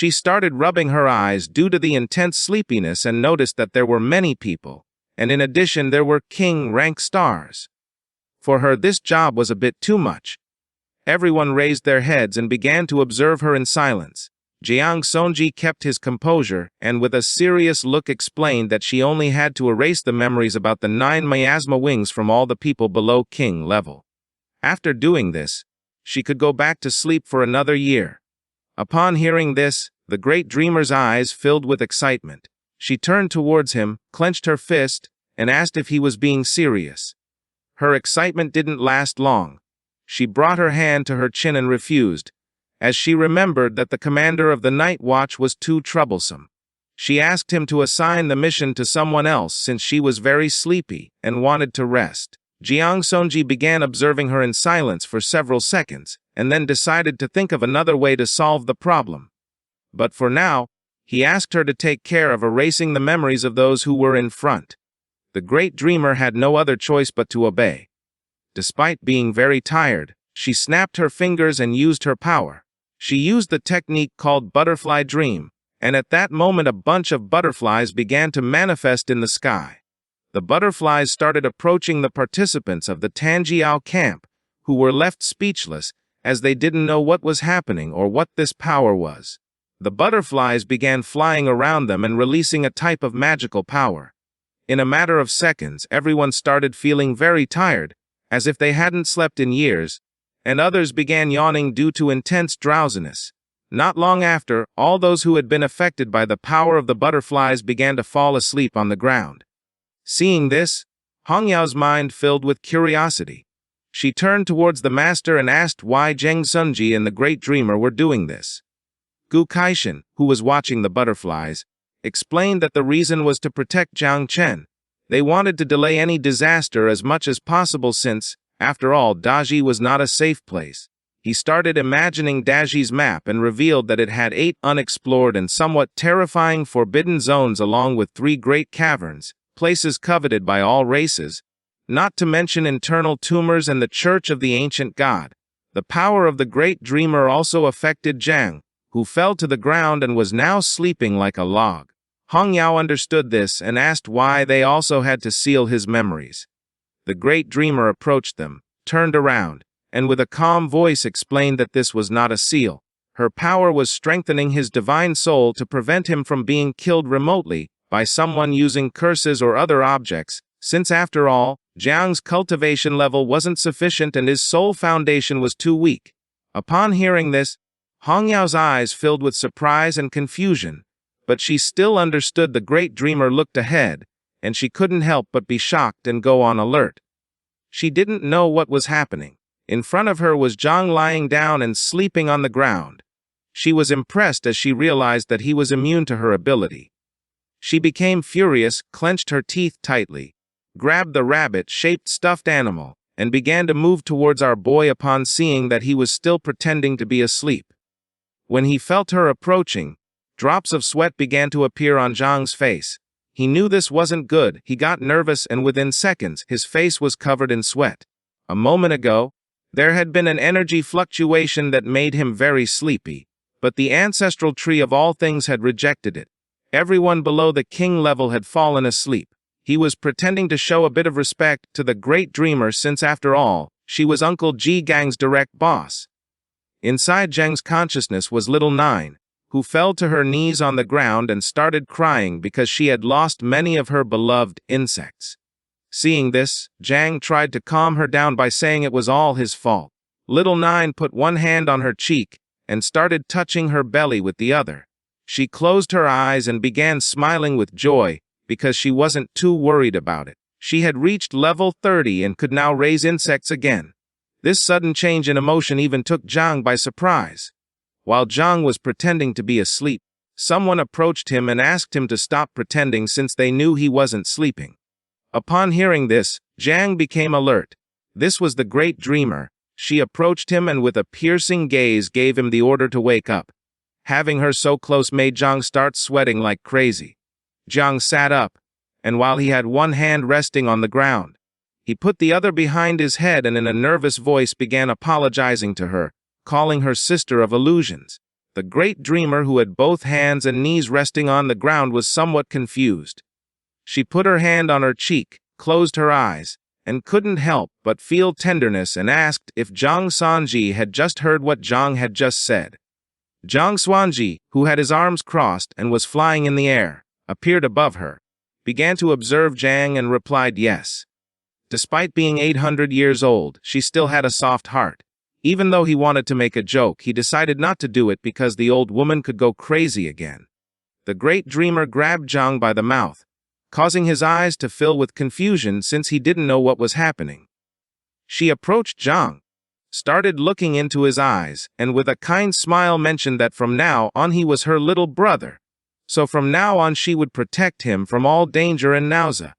She started rubbing her eyes due to the intense sleepiness and noticed that there were many people, and in addition there were king-rank stars. For her, this job was a bit too much. Everyone raised their heads and began to observe her in silence. Djang Sonji kept his composure and with a serious look explained that she only had to erase the memories about the 9 miasma wings from all the people below king level. After doing this, she could go back to sleep for another year. Upon hearing this, the great dreamer's eyes filled with excitement. She turned towards him, clenched her fist, and asked if he was being serious. Her excitement didn't last long. She brought her hand to her chin and refused, as she remembered that the commander of the night watch was too troublesome. She asked him to assign the mission to someone else since she was very sleepy and wanted to rest. Djang Sonji began observing her in silence for several seconds, and then decided to think of another way to solve the problem. But for now, he asked her to take care of erasing the memories of those who were in front. The great dreamer had no other choice but to obey. Despite being very tired, she snapped her fingers and used her power. She used the technique called butterfly dream, and at that moment a bunch of butterflies began to manifest in the sky. The butterflies started approaching the participants of the Tanjiao camp, who were left speechless, as they didn't know what was happening or what this power was. The butterflies began flying around them and releasing a type of magical power. In a matter of seconds, everyone started feeling very tired, as if they hadn't slept in years, and others began yawning due to intense drowsiness. Not long after, all those who had been affected by the power of the butterflies began to fall asleep on the ground. Seeing this, Hongyao's mind filled with curiosity. She turned towards the master and asked why Djang Sunji and the great dreamer were doing this. Gu Kaishan, who was watching the butterflies, explained that the reason was to protect Jiang Chen. They wanted to delay any disaster as much as possible since, after all, Daji was not a safe place. He started imagining Daji's map and revealed that it had 8 unexplored and somewhat terrifying forbidden zones along with 3 great caverns, places coveted by all races, not to mention internal tumors and the Church of the Ancient God. The power of the great dreamer also affected Djang, who fell to the ground and was now sleeping like a log. Hongyao understood this and asked why they also had to seal his memories. The great dreamer approached them, turned around, and with a calm voice explained that this was not a seal. Her power was strengthening his divine soul to prevent him from being killed remotely by someone using curses or other objects, since after all, Jiang's cultivation level wasn't sufficient and his soul foundation was too weak. Upon hearing this, Hongyao's eyes filled with surprise and confusion, but she still understood the great dreamer looked ahead, and she couldn't help but be shocked and go on alert. She didn't know what was happening. In front of her was Djang lying down and sleeping on the ground. She was impressed as she realized that he was immune to her ability. She became furious, clenched her teeth tightly, grabbed the rabbit-shaped stuffed animal, and began to move towards our boy upon seeing that he was still pretending to be asleep. When he felt her approaching, drops of sweat began to appear on Zhang's face. He knew this wasn't good. He got nervous and within seconds, his face was covered in sweat. A moment ago, there had been an energy fluctuation that made him very sleepy, but the ancestral tree of all things had rejected it. Everyone below the king level had fallen asleep. He was pretending to show a bit of respect to the great dreamer since after all, she was Uncle Ji Gang's direct boss. Inside Zhang's consciousness was little Nine, who fell to her knees on the ground and started crying because she had lost many of her beloved insects. Seeing this, Djang tried to calm her down by saying it was all his fault. Little Nine put one hand on her cheek and started touching her belly with the other. She closed her eyes and began smiling with joy because she wasn't too worried about it. She had reached level 30 and could now raise insects again. This sudden change in emotion even took Djang by surprise. While Djang was pretending to be asleep, someone approached him and asked him to stop pretending since they knew he wasn't sleeping. Upon hearing this, Djang became alert. This was the great dreamer. She approached him and with a piercing gaze gave him the order to wake up. Having her so close made Djang start sweating like crazy. Djang sat up, and while he had one hand resting on the ground, he put the other behind his head and in a nervous voice began apologizing to her, calling her sister of illusions. The great dreamer, who had both hands and knees resting on the ground, was somewhat confused. She put her hand on her cheek, closed her eyes, and couldn't help but feel tenderness, and asked if Djang Sanji had just heard what Djang had just said. Djang Xuanji, who had his arms crossed and was flying in the air, appeared above her, began to observe Djang, and replied yes. Despite being 800 years old, she still had a soft heart. Even though he wanted to make a joke, he decided not to do it because the old woman could go crazy again. The great dreamer grabbed Djang by the mouth, causing his eyes to fill with confusion since he didn't know what was happening. She approached Djang, started looking into his eyes, and with a kind smile mentioned that from now on he was her little brother. So from now on she would protect him from all danger and nausea.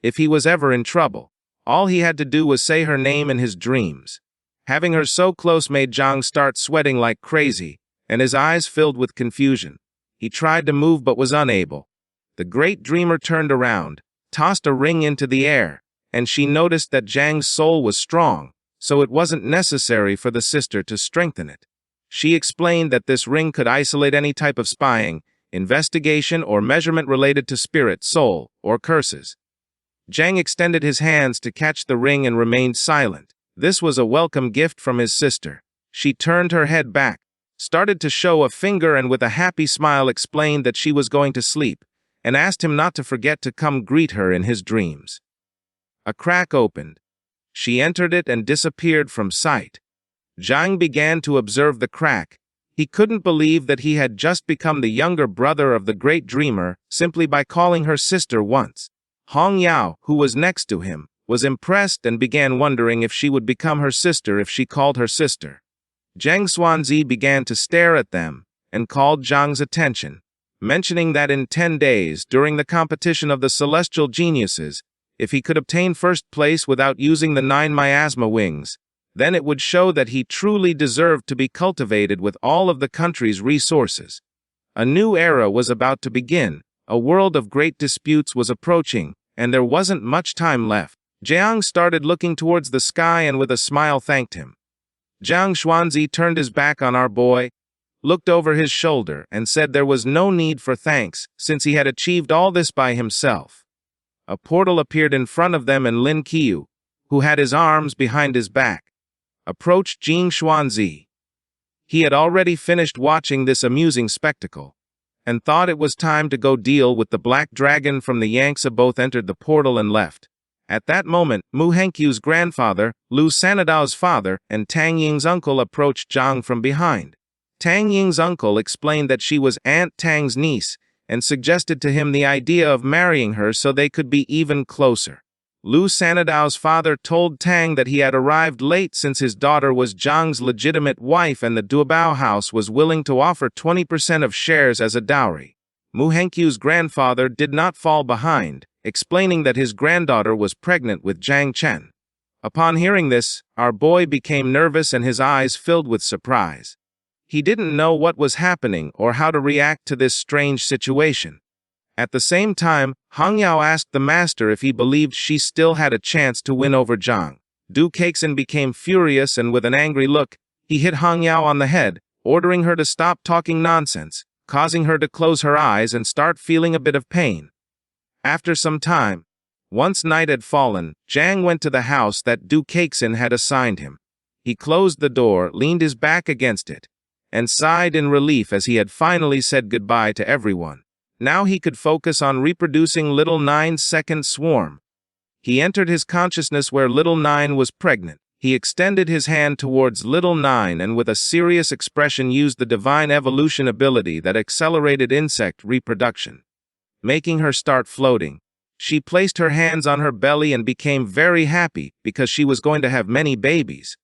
If he was ever in trouble, all he had to do was say her name in his dreams. Having her so close made Djang start sweating like crazy, and his eyes filled with confusion. He tried to move but was unable. The great dreamer turned around, tossed a ring into the air, and she noticed that Djang's soul was strong, so it wasn't necessary for the sister to strengthen it. She explained that this ring could isolate any type of spying, investigation, or measurement related to spirit, soul, or curses. Djang extended his hands to catch the ring and remained silent. This was a welcome gift from his sister. She turned her head back, started to show a finger, and with a happy smile explained that she was going to sleep, and asked him not to forget to come greet her in his dreams. A crack opened. She entered it and disappeared from sight. Djang began to observe the crack. He couldn't believe that he had just become the younger brother of the great dreamer simply by calling her sister once. Hong Yao, who was next to him, was impressed and began wondering if she would become her sister if she called her sister. Djang Xuanzi began to stare at them and called Zhang's attention, mentioning that in 10 days, during the competition of the celestial geniuses, if he could obtain first place without using the 9 miasma wings, then it would show that he truly deserved to be cultivated with all of the country's resources. A new era was about to begin, a world of great disputes was approaching, and there wasn't much time left. Djang started looking towards the sky and with a smile thanked him. Djang Xuanzi turned his back on our boy, looked over his shoulder, and said there was no need for thanks since he had achieved all this by himself. A portal appeared in front of them, and Lin Qiu, who had his arms behind his back, approached Djang Xuanzi. He had already finished watching this amusing spectacle, and thought it was time to go deal with the black dragon from the Yangtze. Both entered the portal and left. At that moment, Mu Hengqiu's grandfather, Lu Sanadao's father, and Tang Ying's uncle approached Djang from behind. Tang Ying's uncle explained that she was Aunt Tang's niece, and suggested to him the idea of marrying her so they could be even closer. Lu Sanadao's father told Tang that he had arrived late since his daughter was Zhang's legitimate wife and the Duobao house was willing to offer 20% of shares as a dowry. Mu Hengqiu's grandfather did not fall behind, explaining that his granddaughter was pregnant with Chen. Upon hearing this, our boy became nervous and his eyes filled with surprise. He didn't know what was happening or how to react to this strange situation. At the same time, Hong Yao asked the master if he believed she still had a chance to win over Djang. Du Caixin became furious and with an angry look, he hit Hong Yao on the head, ordering her to stop talking nonsense, causing her to close her eyes and start feeling a bit of pain. After some time, once night had fallen, Djang went to the house that Du Caixin had assigned him. He closed the door, leaned his back against it, and sighed in relief as he had finally said goodbye to everyone. Now he could focus on reproducing Little Nine's second swarm. He entered his consciousness where Little Nine was pregnant. He extended his hand towards Little Nine and with a serious expression used the divine evolution ability that accelerated insect reproduction, making her start floating. She placed her hands on her belly and became very happy because she was going to have many babies.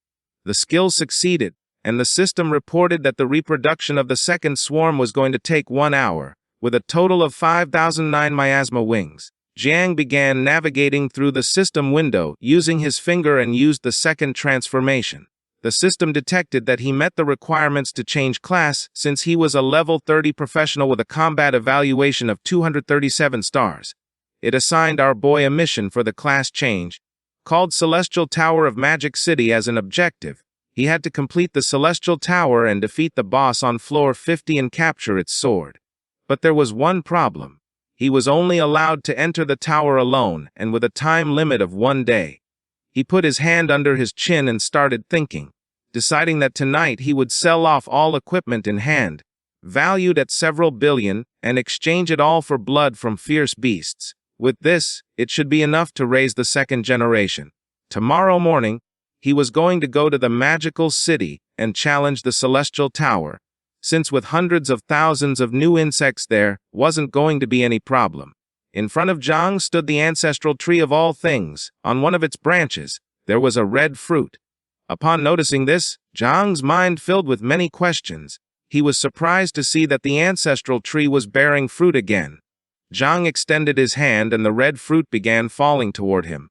The skill succeeded, and the system reported that the reproduction of the second swarm was going to take 1 hour, with a total of 5,009 miasma wings. Djang began navigating through the system window using his finger and used the second transformation. The system detected that he met the requirements to change class since he was a level 30 professional with a combat evaluation of 237 stars. It assigned our boy a mission for the class change, called Celestial Tower of Magic City as an objective. He had to complete the Celestial Tower and defeat the boss on floor 50 and capture its sword. But there was one problem. He was only allowed to enter the tower alone and with a time limit of 1 day. He put his hand under his chin and started thinking, deciding that tonight he would sell off all equipment in hand, valued at several billion, and exchange it all for blood from fierce beasts. With this, it should be enough to raise the second generation. Tomorrow morning, he was going to go to the magical city and challenge the Celestial Tower, since with hundreds of thousands of new insects there wasn't going to be any problem. In front of Djang stood the ancestral tree of all things. On one of its branches, there was a red fruit. Upon noticing this, Djang's mind filled with many questions. He was surprised to see that the ancestral tree was bearing fruit again. Djang extended his hand and the red fruit began falling toward him.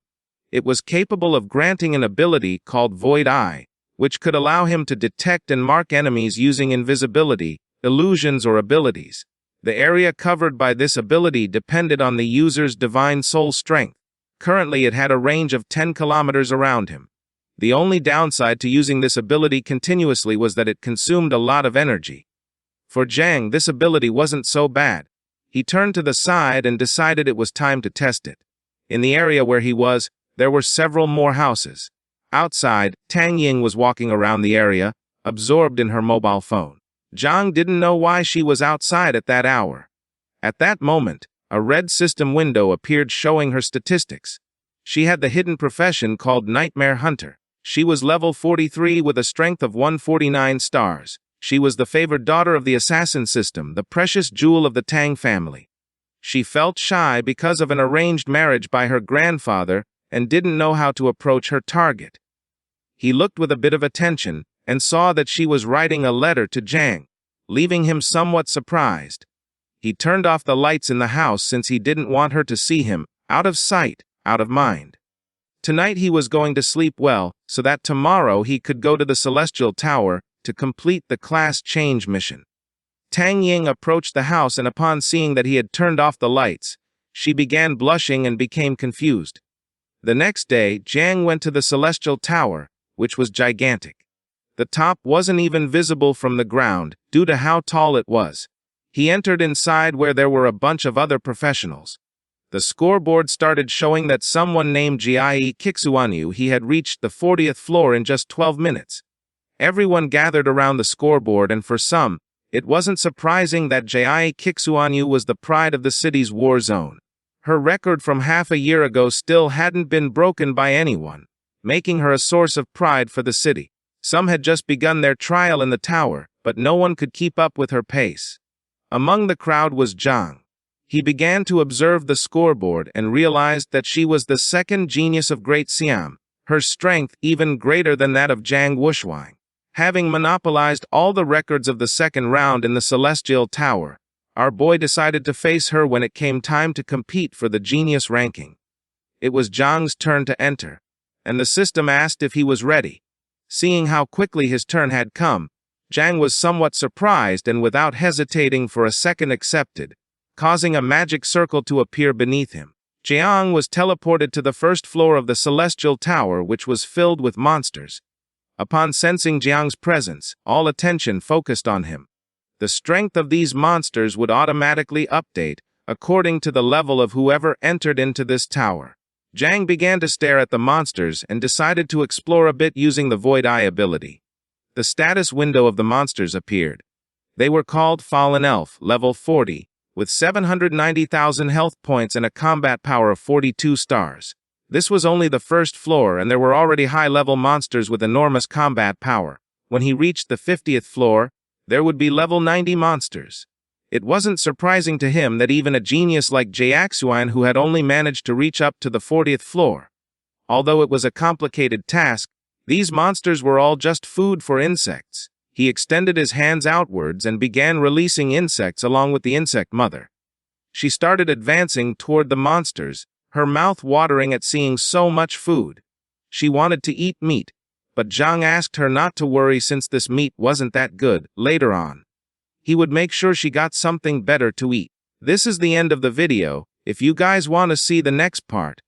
It was capable of granting an ability called Void Eye, which could allow him to detect and mark enemies using invisibility, illusions, or abilities. The area covered by this ability depended on the user's divine soul strength. Currently, it had a range of 10 kilometers around him. The only downside to using this ability continuously was that it consumed a lot of energy. For Djang, this ability wasn't so bad. He turned to the side and decided it was time to test it. In the area where he was, there were several more houses. Outside, Tang Ying was walking around the area, absorbed in her mobile phone. Djang didn't know why she was outside at that hour. At that moment, a red system window appeared showing her statistics. She had the hidden profession called Nightmare Hunter. She was level 43 with a strength of 149 stars. She was the favored daughter of the assassin system, the precious jewel of the Tang family. She felt shy because of an arranged marriage by her grandfather and didn't know how to approach her target. He looked with a bit of attention and saw that she was writing a letter to Djang, leaving him somewhat surprised. He turned off the lights in the house since he didn't want her to see him, out of sight, out of mind. Tonight he was going to sleep well, so that tomorrow he could go to the Celestial Tower to complete the class change mission. Tang Ying approached the house and upon seeing that he had turned off the lights, she began blushing and became confused. The next day, Djang went to the Celestial Tower, which was gigantic. The top wasn't even visible from the ground, due to how tall it was. He entered inside where there were a bunch of other professionals. The scoreboard started showing that someone named Jie Kixuanyu he had reached the 40th floor in just 12 minutes. Everyone gathered around the scoreboard and for some, it wasn't surprising that Jie Kixuanyu was the pride of the city's war zone. Her record from half a year ago still hadn't been broken by anyone, making her a source of pride for the city. Some had just begun their trial in the tower, but no one could keep up with her pace. Among the crowd was Djang. He began to observe the scoreboard and realized that she was the second genius of Great Siam, her strength even greater than that of Djang Wushuang. Having monopolized all the records of the second round in the Celestial Tower, our boy decided to face her when it came time to compete for the genius ranking. It was Djang's turn to enter, and the system asked if he was ready. Seeing how quickly his turn had come, Djang was somewhat surprised and without hesitating for a second accepted, causing a magic circle to appear beneath him. Djang was teleported to the first floor of the Celestial Tower, which was filled with monsters. Upon sensing Jiang's presence, all attention focused on him. The strength of these monsters would automatically update according to the level of whoever entered into this tower. Djang began to stare at the monsters and decided to explore a bit using the Void Eye ability. The status window of the monsters appeared. They were called Fallen Elf, level 40, with 790,000 health points and a combat power of 42 stars. This was only the first floor and there were already high-level monsters with enormous combat power. When he reached the 50th floor, there would be level 90 monsters. It wasn't surprising to him that even a genius like Jiaxuan who had only managed to reach up to the 40th floor. Although it was a complicated task, these monsters were all just food for insects. He extended his hands outwards and began releasing insects along with the insect mother. She started advancing toward the monsters, her mouth watering at seeing so much food. She wanted to eat meat, but Djang asked her not to worry since this meat wasn't that good. Later on, he would make sure she got something better to eat. This is the end of the video. If you guys want to see the next part,